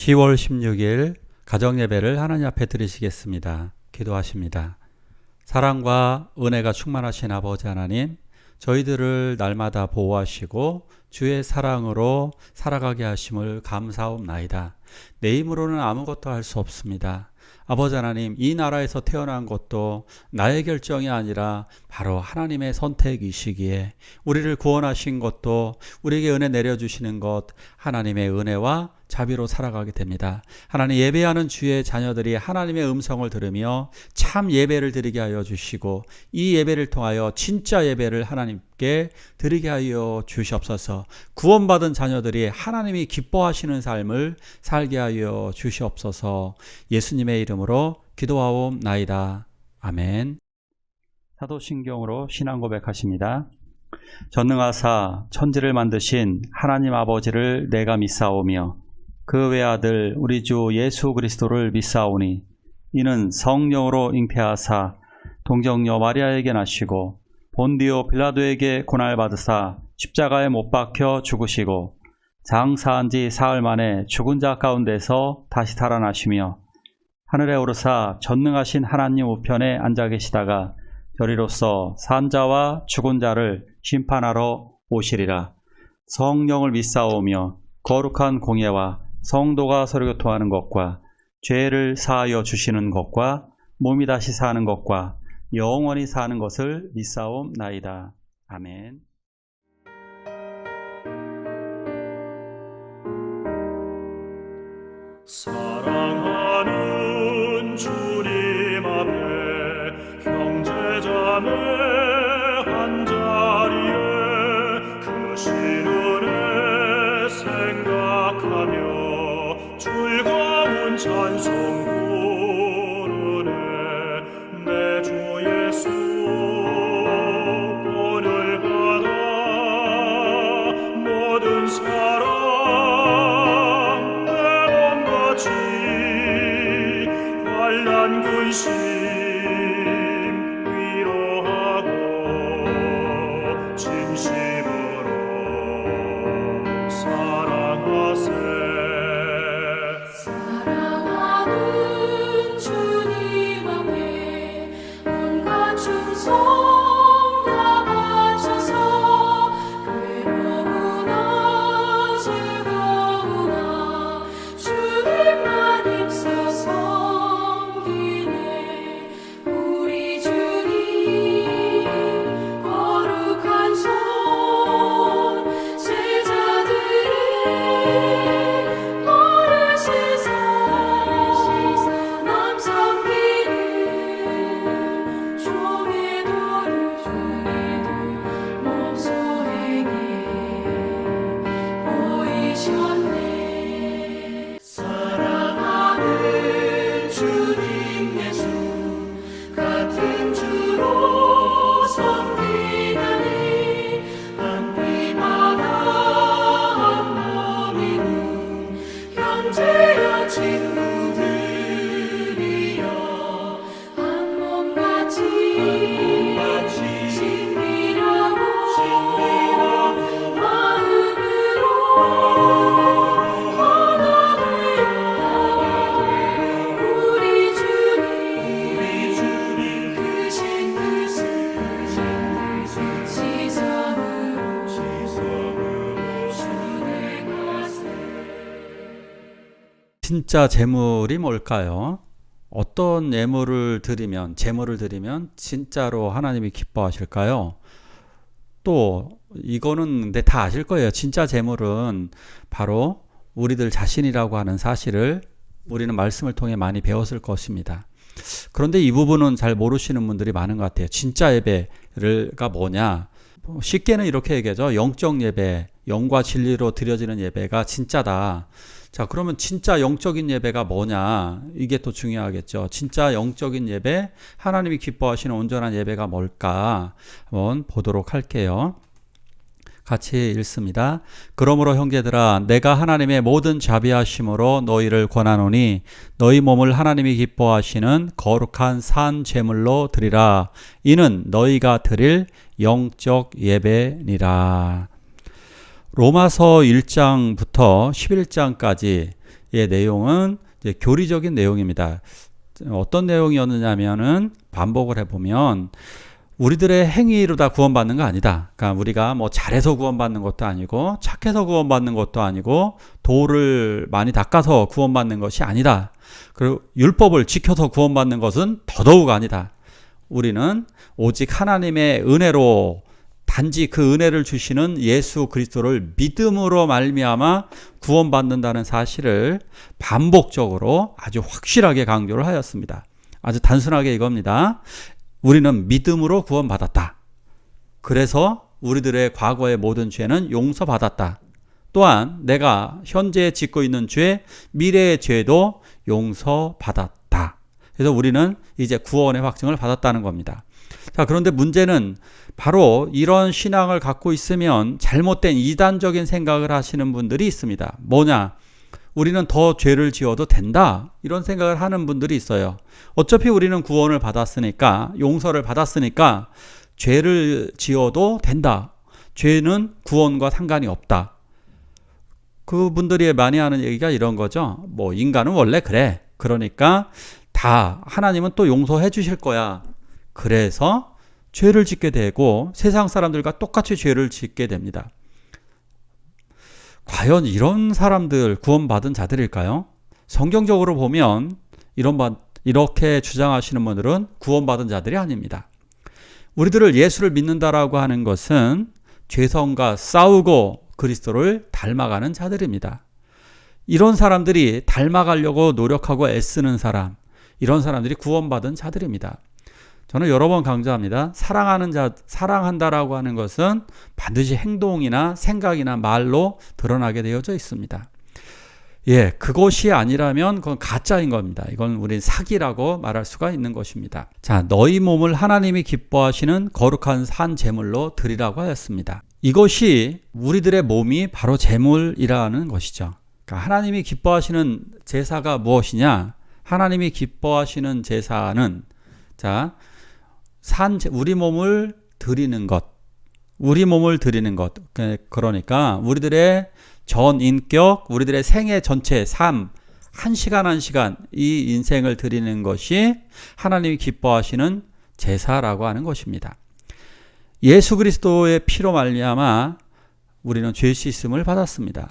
10월 16일 가정예배를 하나님 앞에 드리시겠습니다. 기도하십니다. 사랑과 은혜가 충만하신 아버지 하나님, 저희들을 날마다 보호하시고 주의 사랑으로 살아가게 하심을 감사옵나이다. 내 힘으로는 아무것도 할 수 없습니다. 아버지 하나님, 이 나라에서 태어난 것도 나의 결정이 아니라 바로 하나님의 선택이시기에, 우리를 구원하신 것도, 우리에게 은혜 내려주시는 것 하나님의 은혜와 자비로 살아가게 됩니다. 하나님, 예배하는 주의 자녀들이 하나님의 음성을 들으며 참 예배를 드리게 하여 주시고, 이 예배를 통하여 진짜 예배를 하나님께 드리게 하여 주시옵소서. 구원받은 자녀들이 하나님이 기뻐하시는 삶을 살게 하여 주시옵소서. 예수님의 이름으로 기도하옵나이다. 아멘. 사도신경으로 신앙 고백하십니다. 전능하사 천지를 만드신 하나님 아버지를 내가 믿사오며 그 외아들 우리 주 예수 그리스도를 믿사오니 이는 성령으로 잉태하사 동정녀 마리아에게 나시고 본디오 빌라도에게 고난받으사 십자가에 못 박혀 죽으시고 장사한 지 사흘 만에 죽은 자 가운데서 다시 살아나시며 하늘에 오르사 전능하신 하나님 우편에 앉아 계시다가 저리로서 산 자와 죽은 자를 심판하러 오시리라. 성령을 믿사오며 거룩한 공예와 성도가 서로 교통하는 것과 죄를 사하여 주시는 것과 몸이 다시 사는 것과 영원히 사는 것을 믿사옵나이다. 아멘. 사랑하는 주님 앞에 형제자매 한자리에 그 신은혜 생각하며 즐거운 찬송 부르네. 내 주 예수 본을 받아 모든 사랑 내 몸같이 환난 근심 위로하고 진심으로 사랑하세. 사랑하는 주님 앞에 온갖 충성 다 바쳐서 괴로우나 즐거우나 주님만 힘써 섬기네. 우리 주님 거룩한 손 제자들의 어르시사 남 섬기는 종의 도를 몸소에게 보이셨네. 사랑하는 주님 예수 같은 주로 섬기다니 한 피마다 한 몸이군 형제여 친구들이여 한 몸같이 친밀하고 마음으로 하나 되어 우리 주님 크신 뜻을 지성으로 준행하세. 진짜 재물이 뭘까요? 어떤 재물을 드리면 진짜로 하나님이 기뻐하실까요? 또 이거는 근데 다 아실 거예요. 진짜 재물은 바로 우리들 자신이라고 하는 사실을 우리는 말씀을 통해 많이 배웠을 것입니다. 그런데 이 부분은 잘 모르시는 분들이 많은 것 같아요. 진짜 예배가 뭐냐? 쉽게는 이렇게 얘기하죠. 영적 예배, 영과 진리로 드려지는 예배가 진짜다. 자, 그러면 진짜 영적인 예배가 뭐냐? 이게 또 중요하겠죠. 진짜 영적인 예배, 하나님이 기뻐하시는 온전한 예배가 뭘까? 한번 보도록 할게요. 같이 읽습니다. 그러므로 형제들아, 내가 하나님의 모든 자비하심으로 너희를 권하노니 너희 몸을 하나님이 기뻐하시는 거룩한 산 제물로 드리라. 이는 너희가 드릴 영적 예배니라. 로마서 1장부터 11장까지 내용은 이제 교리적인 내용입니다. 어떤 내용이었느냐면은 반복을 해보면 우리들의 행위로 다 구원받는 거 아니다. 그러니까 우리가 뭐 잘해서 구원받는 것도 아니고 착해서 구원받는 것도 아니고 도를 많이 닦아서 구원받는 것이 아니다. 그리고 율법을 지켜서 구원받는 것은 더더욱 아니다. 우리는 오직 하나님의 은혜로 단지 그 은혜를 주시는 예수 그리스도를 믿음으로 말미암아 구원받는다는 사실을 반복적으로 아주 확실하게 강조를 하였습니다. 아주 단순하게 이겁니다. 우리는 믿음으로 구원받았다. 그래서 우리들의 과거의 모든 죄는 용서받았다. 또한 내가 현재 짓고 있는 죄, 미래의 죄도 용서받았다. 그래서 우리는 이제 구원의 확증을 받았다는 겁니다. 자, 그런데 문제는 바로 이런 신앙을 갖고 있으면 잘못된 이단적인 생각을 하시는 분들이 있습니다. 뭐냐? 우리는 더 죄를 지어도 된다. 이런 생각을 하는 분들이 있어요. 어차피 우리는 구원을 받았으니까, 용서를 받았으니까 죄를 지어도 된다. 죄는 구원과 상관이 없다. 그분들이 많이 하는 얘기가 이런 거죠. 뭐 인간은 원래 그래. 그러니까 다 하나님은 또 용서해 주실 거야. 그래서 죄를 짓게 되고 세상 사람들과 똑같이 죄를 짓게 됩니다. 과연 이런 사람들 구원받은 자들일까요? 성경적으로 보면 이렇게 주장하시는 분들은 구원받은 자들이 아닙니다. 우리들을 예수를 믿는다라고 하는 것은 죄성과 싸우고 그리스도를 닮아가는 자들입니다. 이런 사람들이 닮아가려고 노력하고 애쓰는 사람, 이런 사람들이 구원받은 자들입니다. 저는 여러 번 강조합니다. 사랑한다라고 하는 것은 반드시 행동이나 생각이나 말로 드러나게 되어져 있습니다. 그것이 아니라면 그건 가짜인 겁니다. 이건 우리 사기라고 말할 수가 있는 것입니다. 자, 너희 몸을 하나님이 기뻐하시는 거룩한 산 제물로 드리라고 하였습니다. 이것이 우리들의 몸이 바로 제물이라는 것이죠. 그러니까 하나님이 기뻐하시는 제사가 무엇이냐? 하나님이 기뻐하시는 제사는 우리 몸을 드리는 것. 그러니까 우리들의 전 인격, 우리들의 생애 전체 삶, 한 시간 한 시간 이 인생을 드리는 것이 하나님이 기뻐하시는 제사라고 하는 것입니다. 예수 그리스도의 피로 말미암아 우리는 죄 씻음을 받았습니다.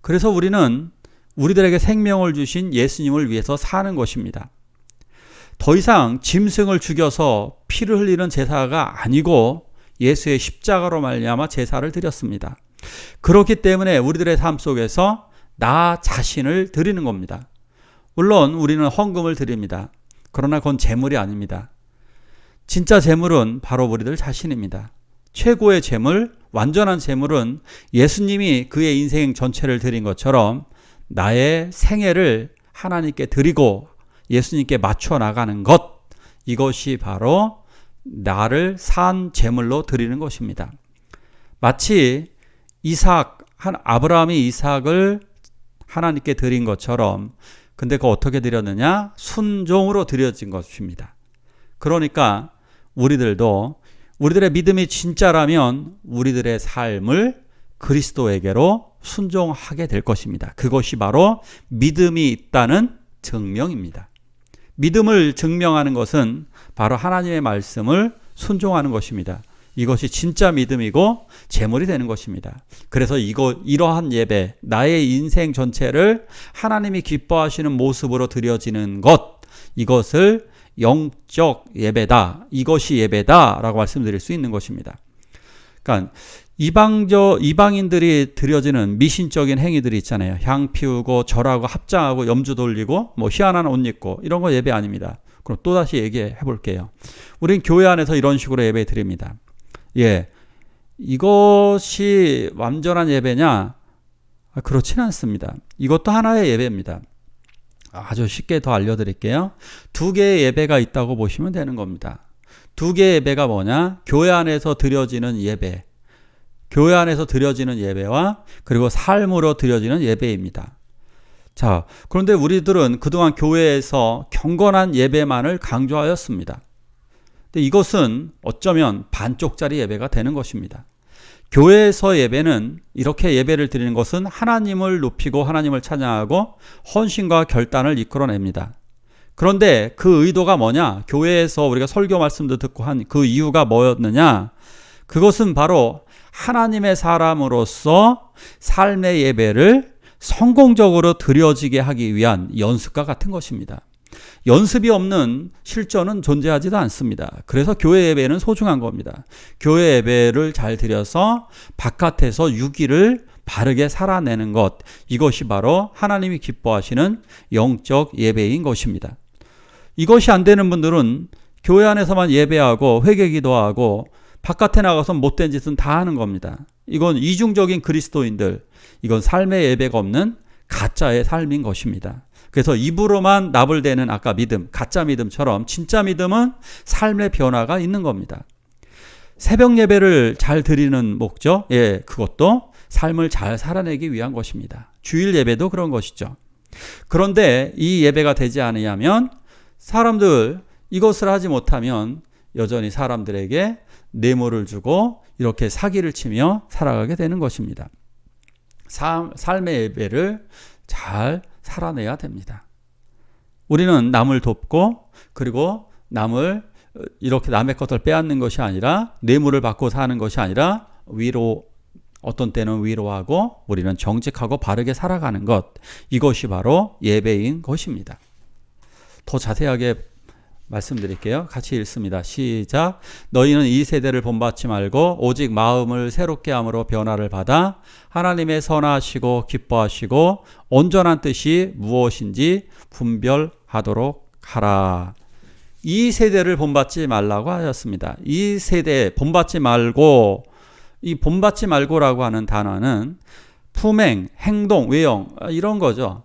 그래서 우리는 우리들에게 생명을 주신 예수님을 위해서 사는 것입니다. 더 이상 짐승을 죽여서 피를 흘리는 제사가 아니고 예수의 십자가로 말미암아 제사를 드렸습니다. 그렇기 때문에 우리들의 삶 속에서 나 자신을 드리는 겁니다. 물론 우리는 헌금을 드립니다. 그러나 그건 제물이 아닙니다. 진짜 제물은 바로 우리들 자신입니다. 최고의 제물, 완전한 제물은 예수님이 그의 인생 전체를 드린 것처럼 나의 생애를 하나님께 드리고 예수님께 맞춰 나가는 것, 이것이 바로 나를 산 제물로 드리는 것입니다. 마치 아브라함이 이삭을 하나님께 드린 것처럼, 근데 그거 어떻게 드렸느냐? 순종으로 드려진 것입니다. 그러니까 우리들의 믿음이 진짜라면 우리들의 삶을 그리스도에게로 순종하게 될 것입니다. 그것이 바로 믿음이 있다는 증명입니다. 믿음을 증명하는 것은 바로 하나님의 말씀을 순종하는 것입니다. 이것이 진짜 믿음이고 제물이 되는 것입니다. 그래서 이러한 예배, 나의 인생 전체를 하나님이 기뻐하시는 모습으로 드려지는 것, 이것을 영적 예배다, 이것이 예배다라고 말씀드릴 수 있는 것입니다. 그러니까 이방인들이 드려지는 미신적인 행위들이 있잖아요. 향 피우고 절하고 합장하고 염주 돌리고 뭐 희한한 옷 입고 이런 거 예배 아닙니다. 그럼 또다시 얘기해 볼게요. 우린 교회 안에서 이런 식으로 예배 드립니다. 이것이 완전한 예배냐? 그렇지는 않습니다. 이것도 하나의 예배입니다. 아주 쉽게 더 알려드릴게요. 두 개의 예배가 있다고 보시면 되는 겁니다. 두 개의 예배가 뭐냐? 교회 안에서 드려지는 예배, 교회 안에서 드려지는 예배와 그리고 삶으로 드려지는 예배입니다. 자, 그런데 우리들은 그동안 교회에서 경건한 예배만을 강조하였습니다. 근데 이것은 어쩌면 반쪽짜리 예배가 되는 것입니다. 교회에서 예배는 이렇게 예배를 드리는 것은 하나님을 높이고 하나님을 찬양하고 헌신과 결단을 이끌어냅니다. 그런데 그 의도가 뭐냐? 교회에서 우리가 설교 말씀도 듣고 한 그 이유가 뭐였느냐? 그것은 바로 하나님의 사람으로서 삶의 예배를 성공적으로 드려지게 하기 위한 연습과 같은 것입니다. 연습이 없는 실전은 존재하지도 않습니다. 그래서 교회 예배는 소중한 겁니다. 교회 예배를 잘 드려서 바깥에서 유기를 바르게 살아내는 것, 이것이 바로 하나님이 기뻐하시는 영적 예배인 것입니다. 이것이 안 되는 분들은 교회 안에서만 예배하고 회개 기도하고 바깥에 나가서 못된 짓은 다 하는 겁니다. 이건 이중적인 그리스도인들, 이건 삶의 예배가 없는 가짜의 삶인 것입니다. 그래서 입으로만 나불대는 아까 믿음, 가짜 믿음처럼 진짜 믿음은 삶의 변화가 있는 겁니다. 새벽 예배를 잘 드리는 목적, 그것도 삶을 잘 살아내기 위한 것입니다. 주일 예배도 그런 것이죠. 그런데 이 예배가 되지 않으면 사람들 이것을 하지 못하면 여전히 사람들에게 뇌물을 주고 이렇게 사기를 치며 살아가게 되는 것입니다. 삶의 예배를 잘 살아내야 됩니다. 우리는 남을 돕고 그리고 남을 이렇게 남의 것을 빼앗는 것이 아니라 뇌물을 받고 사는 것이 아니라 어떤 때는 위로하고 우리는 정직하고 바르게 살아가는 것, 이것이 바로 예배인 것입니다. 더 자세하게 말씀드릴게요. 같이 읽습니다. 시작. 너희는 이 세대를 본받지 말고 오직 마음을 새롭게 함으로 변화를 받아 하나님의 선하시고 기뻐하시고 온전한 뜻이 무엇인지 분별하도록 하라. 이 세대를 본받지 말라고 하셨습니다. 이 세대 본받지 말고, 이 본받지 말고라고 하는 단어는 품행, 행동, 외형 이런 거죠.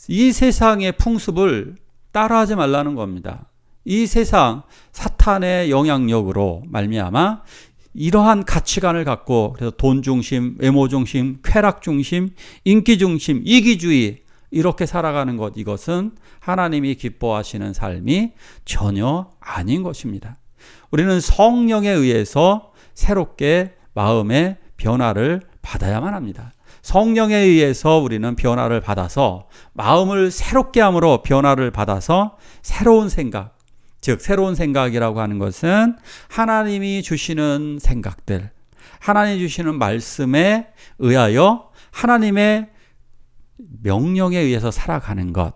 이 세상의 풍습을 따라하지 말라는 겁니다. 이 세상 사탄의 영향력으로 말미암아 이러한 가치관을 갖고 그래서 돈 중심, 외모 중심, 쾌락 중심, 인기 중심, 이기주의 이렇게 살아가는 것, 이것은 하나님이 기뻐하시는 삶이 전혀 아닌 것입니다. 우리는 성령에 의해서 새롭게 마음의 변화를 받아야만 합니다. 성령에 의해서 우리는 변화를 받아서 마음을 새롭게 함으로 변화를 받아서 새로운 생각, 즉 새로운 생각이라고 하는 것은 하나님이 주시는 생각들, 하나님이 주시는 말씀에 의하여 하나님의 명령에 의해서 살아가는 것,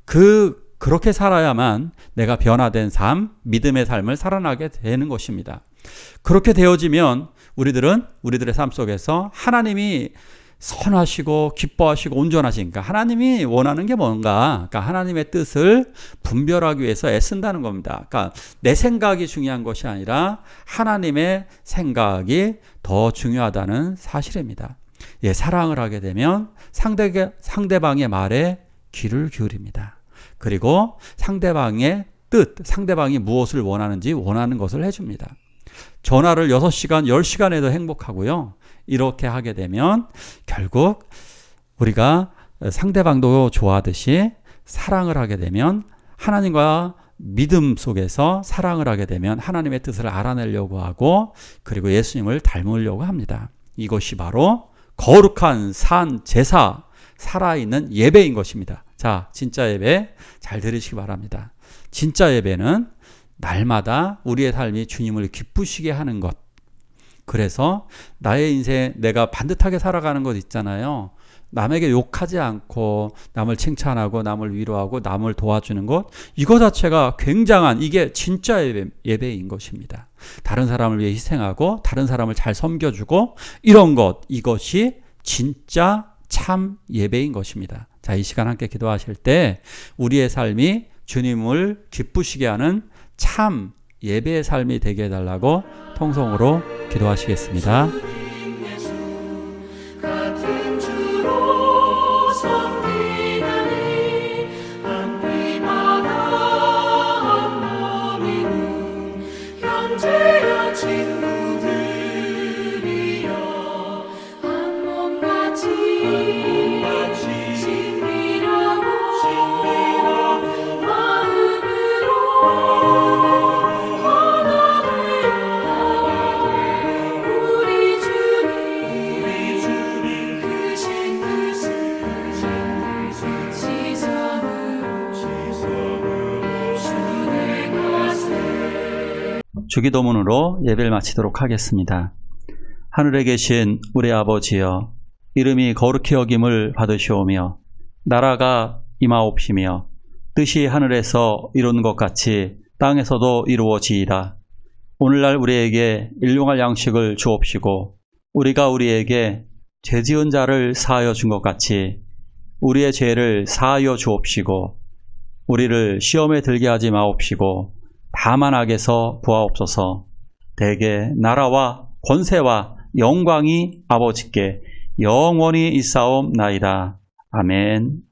그렇게 살아야만 내가 변화된 삶, 믿음의 삶을 살아나게 되는 것입니다. 그렇게 되어지면 우리들의 삶 속에서 하나님이 선하시고 기뻐하시고 온전하시니까 하나님이 원하는 게 뭔가, 그러니까 하나님의 뜻을 분별하기 위해서 애쓴다는 겁니다. 그러니까 내 생각이 중요한 것이 아니라 하나님의 생각이 더 중요하다는 사실입니다. 사랑을 하게 되면 상대방의 말에 귀를 기울입니다. 그리고 상대방의 뜻, 상대방이 무엇을 원하는지 원하는 것을 해줍니다. 전화를 6시간, 10시간 해도 행복하고요. 이렇게 하게 되면 결국 우리가 상대방도 좋아하듯이 사랑을 하게 되면 하나님과 믿음 속에서 사랑을 하게 되면 하나님의 뜻을 알아내려고 하고 그리고 예수님을 닮으려고 합니다. 이것이 바로 거룩한 산 제사, 살아있는 예배인 것입니다. 자, 진짜 예배 잘 들으시기 바랍니다. 진짜 예배는 날마다 우리의 삶이 주님을 기쁘시게 하는 것. 그래서 나의 인생 내가 반듯하게 살아가는 것 있잖아요. 남에게 욕하지 않고 남을 칭찬하고 남을 위로하고 남을 도와주는 것, 이거 자체가 굉장한, 이게 진짜 예배인 것입니다. 다른 사람을 위해 희생하고 다른 사람을 잘 섬겨주고 이런 것, 이것이 진짜 참 예배인 것입니다. 자, 이 시간 함께 기도하실 때 우리의 삶이 주님을 기쁘시게 하는 참 예배의 삶이 되게 해달라고 통성으로 기도하시겠습니다. 같은 주로 섬기나니 한 피마다 한 몸이고 형제여 친구들이여 한 몸같이 친밀하고 마음으로 하나 되어 우리 주 주기도문으로 예배를 마치도록 하겠습니다. 하늘에 계신 우리 아버지여, 이름이 거룩히 여김을 받으시오며 나라가 임하옵시며 뜻이 하늘에서 이루는 것 같이 땅에서도 이루어지이다. 오늘날 우리에게 일용할 양식을 주옵시고 우리가 우리에게 죄지은 자를 사하여 준 것 같이 우리의 죄를 사하여 주옵시고 우리를 시험에 들게 하지 마옵시고 다만 악에서 구하옵소서. 대개 나라와 권세와 영광이 아버지께 영원히 있사옵나이다. 아멘.